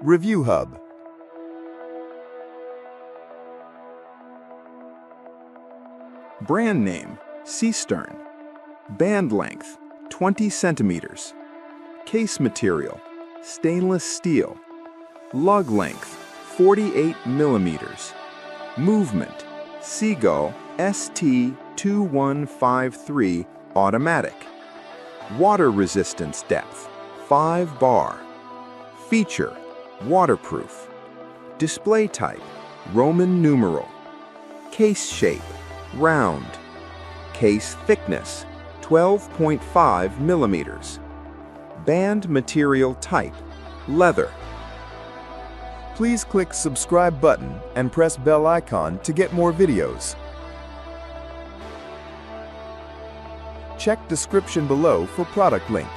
Review Hub. Brand name, SEESTERN. Band length, 20 centimeters. Case material, stainless steel. Lug length, 48 millimeters. Movement, Seagull ST2153 automatic. Water resistance depth, 5 bar. Feature, waterproof. Display type, Roman numeral. Case shape, round. Case thickness, 12.5 millimeters. Band material type, leather. Please click subscribe button and press bell icon to get more videos. Check description below for product link.